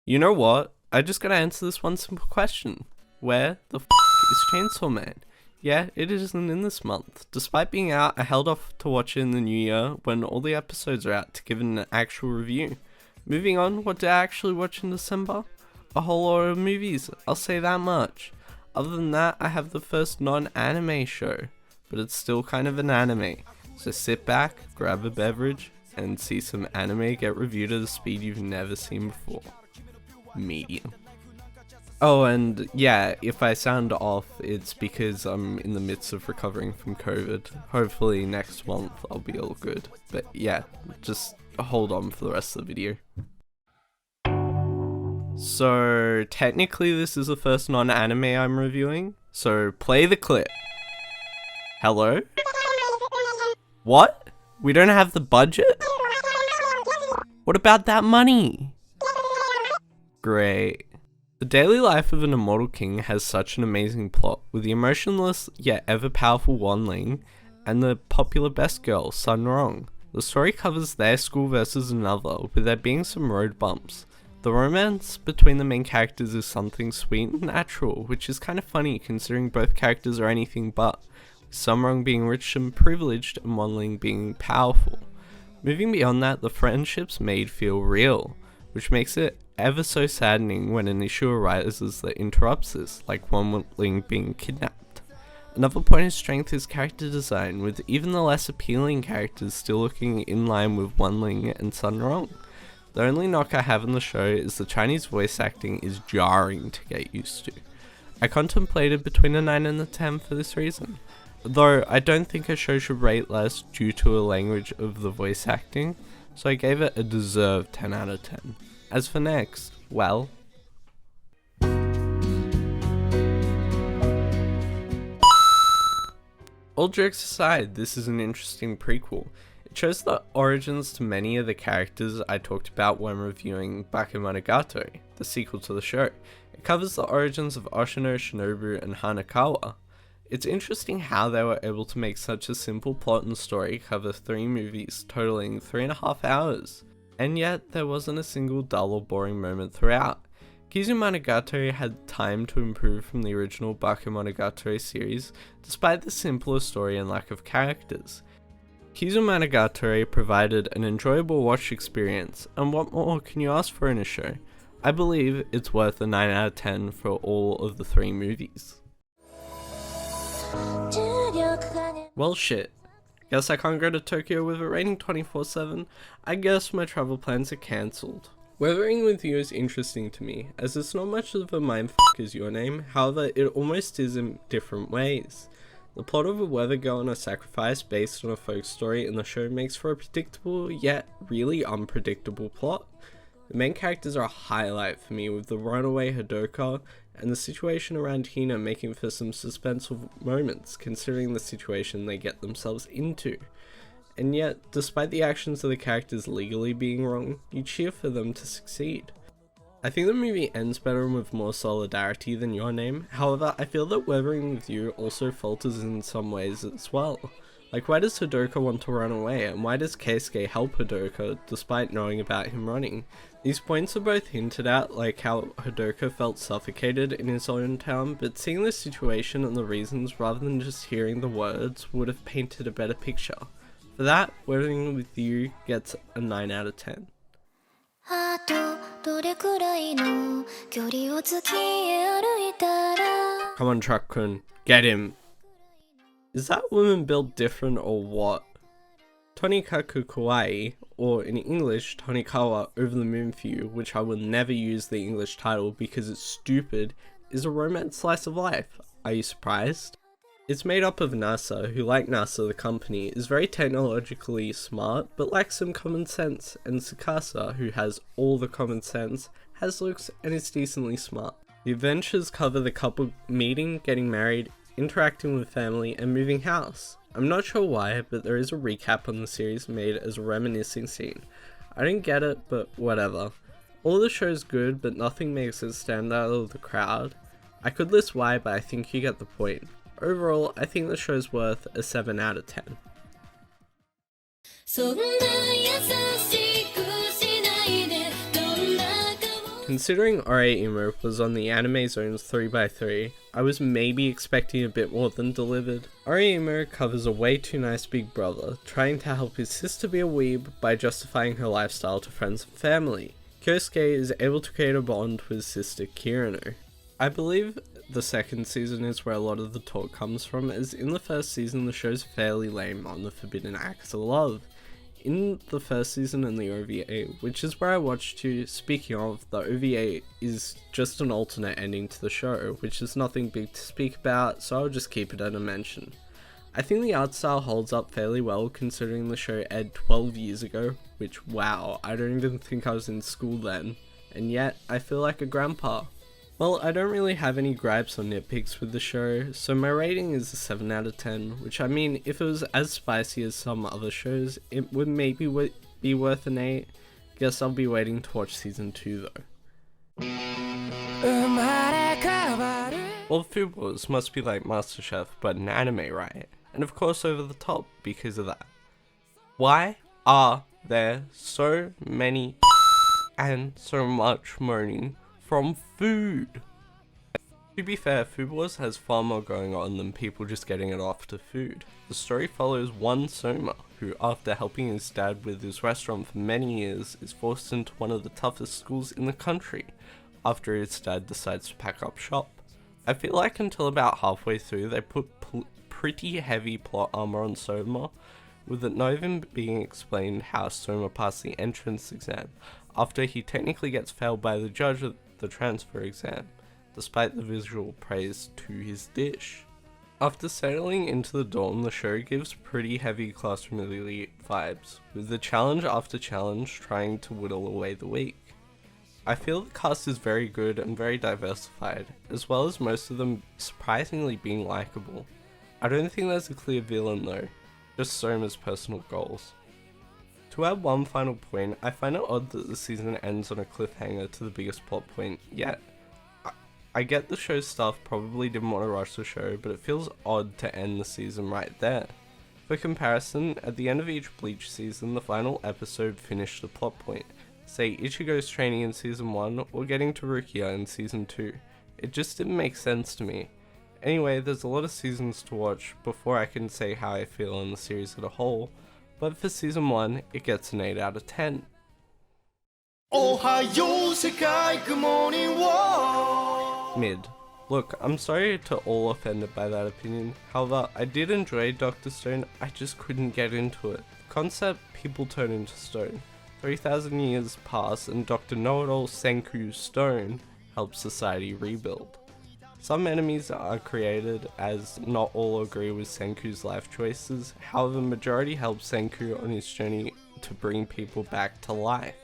You know what? I just gotta answer this one simple question. Where the is Chainsaw Man? Yeah, it isn't in this month. Despite being out, I held off to watch it in the new year when all the episodes are out to give it an actual review. Moving on, what did I actually watch in December? A whole lot of movies, I'll say that much. Other than that, I have the first non-anime show, but it's still kind of an anime. So sit back, grab a beverage, and see some anime get reviewed at a speed you've never seen before. Medium. Oh, and yeah, if I sound off, it's because I'm in the midst of recovering from COVID. Hopefully next month I'll be all good. But yeah, just hold on for the rest of the video. So technically this is the first non-anime I'm reviewing, so play the clip. Hello? What? We don't have the budget? What about that money? Great. The daily life of an immortal king has such an amazing plot, with the emotionless yet ever powerful Wanling and the popular best girl, Sun Rong. The story covers their school versus another, with there being some road bumps. The romance between the main characters is something sweet and natural, which is kind of funny considering both characters are anything but, with Sun Rong being rich and privileged and Wanling being powerful. Moving beyond that, the friendships made feel real, which makes it ever so saddening when an issue arises that interrupts this, like Wanling being kidnapped. Another point of strength is character design, with even the less appealing characters still looking in line with Wanling and Sun Rong. The only knock I have on the show is the Chinese voice acting is jarring to get used to. I contemplated between a 9 and a 10 for this reason, though I don't think a show should rate less due to a language of the voice acting, so I gave it a deserved 10 out of 10. As for next, well... All jokes aside, this is an interesting prequel. It shows the origins to many of the characters I talked about when reviewing Bakemonogatari, the sequel to the show. It covers the origins of Oshino, Shinobu, and Hanakawa. It's interesting how they were able to make such a simple plot and story cover 3 movies totaling 3.5 hours. And yet, there wasn't a single dull or boring moment throughout. Kizumonogatari had time to improve from the original Bakemonogatari series, despite the simpler story and lack of characters. Kizumonogatari provided an enjoyable watch experience, and what more can you ask for in a show? I believe it's worth a 9 out of 10 for all of the 3 movies. Well shit. Guess I can't go to Tokyo with a rating 24/7. I guess my travel plans are cancelled. Weathering with you is interesting to me, as it's not much of a mindfuck as Your Name, however it almost is in different ways. The plot of a weather girl and a sacrifice based on a folk story in the show makes for a predictable yet really unpredictable plot. The main characters are a highlight for me, with the runaway Hadoka and the situation around Hina making for some suspenseful moments considering the situation they get themselves into. And yet, despite the actions of the characters legally being wrong, you cheer for them to succeed. I think the movie ends better and with more solidarity than Your Name, however I feel that Weathering with You also falters in some ways as well. Like, why does Hadoka want to run away, and why does Keisuke help Hadoka despite knowing about him running? These points are both hinted at, like how Hadoka felt suffocated in his own town, but seeing the situation and the reasons rather than just hearing the words would have painted a better picture. For that, Weathering with You gets a 9 out of 10. Come on, Truck-kun, get him! Is that woman built different or what? Tonikaku Kawaii, or in English, Tonikawa Over the Moon for You, which I will never use the English title because it's stupid, is a romance slice of life. Are you surprised? It's made up of Nasa, who like NASA the company, is very technologically smart, but lacks some common sense, and Tsukasa, who has all the common sense, has looks and is decently smart. The adventures cover the couple meeting, getting married, interacting with family, and moving house. I'm not sure why, but there is a recap on the series made as a reminiscing scene. I don't get it, but whatever. All the show's good, but nothing makes it stand out of the crowd. I could list why, but I think you get the point. Overall, I think the show's worth a 7 out of 10. Considering Oreimo was on the Anime Zone's 3x3, I was maybe expecting a bit more than delivered. Oreimo covers a way too nice big brother, trying to help his sister be a weeb by justifying her lifestyle to friends and family. Kyosuke is able to create a bond with his sister Kirino. I believe the second season is where a lot of the talk comes from, as in the first season the show's fairly lame on the forbidden acts of love. In the first season and the OVA, which is where I watched to, speaking of, the OVA is just an alternate ending to the show, which is nothing big to speak about, so I'll just keep it at a mention. I think the art style holds up fairly well considering the show aired 12 years ago, which wow, I don't even think I was in school then, and yet I feel like a grandpa. Well, I don't really have any gripes or nitpicks with the show, so my rating is a 7 out of 10, which I mean, if it was as spicy as some other shows, it would maybe be worth an 8. Guess I'll be waiting to watch season 2 though. Well, Food Wars must be like MasterChef, but an anime, right? And of course over the top because of that. Why are there so many and so much moaning from food? To be fair, Food Wars has far more going on than people just getting it off to food. The story follows one Soma, who after helping his dad with his restaurant for many years, is forced into one of the toughest schools in the country, after his dad decides to pack up shop. I feel like until about halfway through they put pretty heavy plot armor on Soma, with it not even being explained how Soma passed the entrance exam, after he technically gets failed by the judge at the transfer exam, despite the visual praise to his dish. After settling into the dorm, the show gives pretty heavy classroom elite vibes, with the challenge after challenge trying to whittle away the week. I feel the cast is very good and very diversified, as well as most of them surprisingly being likable. I don't think there's a clear villain though, just Soma's personal goals. To add one final point, I find it odd that the season ends on a cliffhanger to the biggest plot point yet. I get the show's staff probably didn't want to rush the show, but it feels odd to end the season right there. For comparison, at the end of each Bleach season, the final episode finished the plot point. Say Ichigo's training in season 1 or getting to Rukia in season 2. It just didn't make sense to me. Anyway, there's a lot of seasons to watch before I can say how I feel on the series as a whole, but for season 1, it gets an 8 out of 10. Ohio, Sekai, good morning, whoa! Mid. Look, I'm sorry to all offended by that opinion, however, I did enjoy Dr. Stone, I just couldn't get into it. The concept, people turn into stone. 3,000 years pass and Dr. Know-It-All Senku Stone helps society rebuild. Some enemies are created as not all agree with Senku's life choices, however the majority help Senku on his journey to bring people back to life.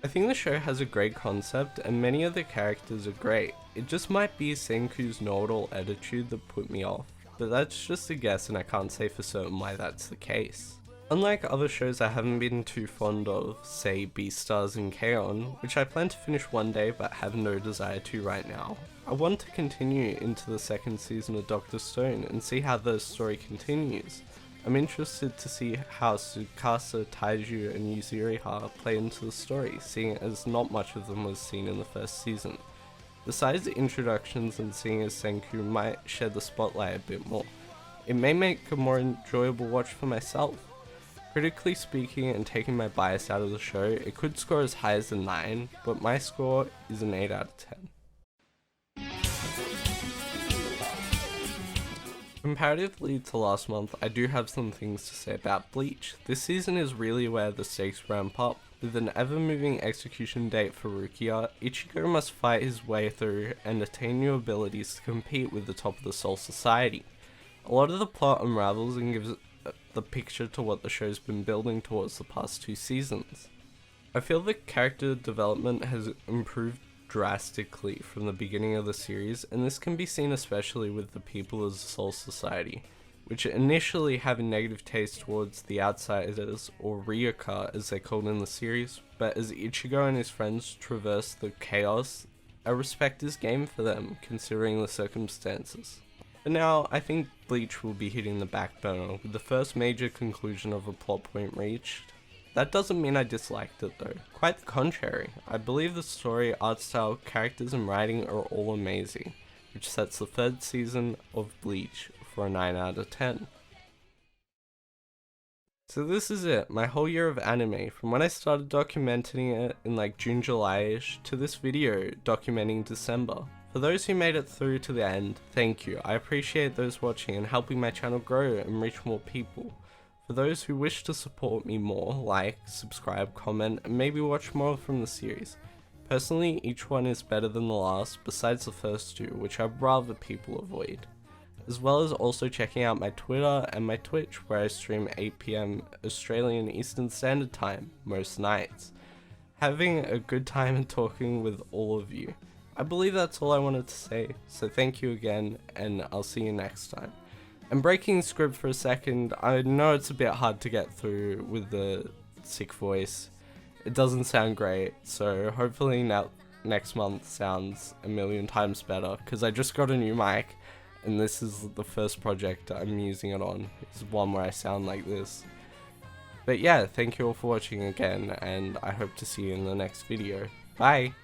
I think the show has a great concept and many of the characters are great, it just might be Senku's know-it-all attitude that put me off, but that's just a guess and I can't say for certain why that's the case. Unlike other shows I haven't been too fond of, say Beastars and K-On!, which I plan to finish one day but have no desire to right now, I want to continue into the second season of Dr. Stone and see how the story continues. I'm interested to see how Tsukasa, Taiju and Yuzuriha play into the story, seeing as not much of them was seen in the first season. Besides the introductions and seeing as Senku might shed the spotlight a bit more, it may make a more enjoyable watch for myself. Critically speaking and taking my bias out of the show, it could score as high as a 9, but my score is an 8 out of 10. Comparatively to last month, I do have some things to say about Bleach. This season is really where the stakes ramp up. With an ever-moving execution date for Rukia, Ichigo must fight his way through and attain new abilities to compete with the top of the Soul Society. A lot of the plot unravels and gives the picture to what the show's been building towards the past 2 seasons. I feel the character development has improved drastically from the beginning of the series, and this can be seen especially with the people of the Soul Society, which initially have a negative taste towards the Outsiders, or Ryuka as they're called in the series, but as Ichigo and his friends traverse the chaos, I respect this game for them, considering the circumstances. For now, I think Bleach will be hitting the back burner, with the first major conclusion of a plot point reached, That doesn't mean I disliked it though, quite the contrary. I believe the story, art style, characters and writing are all amazing, which sets the third season of Bleach for a 9 out of 10. So this is it, my whole year of anime, from when I started documenting it in like June, July-ish, to this video documenting December. For those who made it through to the end, thank you. I appreciate those watching and helping my channel grow and reach more people. For those who wish to support me more, like, subscribe, comment, and maybe watch more from the series. Personally, each one is better than the last, besides the first two, which I'd rather people avoid. As well as also checking out my Twitter and my Twitch, where I stream 8 PM Australian Eastern Standard Time most nights. Having a good time and talking with all of you. I believe that's all I wanted to say, so thank you again, and I'll see you next time. And breaking script for a second, I know it's a bit hard to get through with the sick voice. It doesn't sound great, so hopefully next month sounds a million times better, because I just got a new mic, and this is the first project I'm using it on. It's one where I sound like this. But yeah, thank you all for watching again, and I hope to see you in the next video. Bye!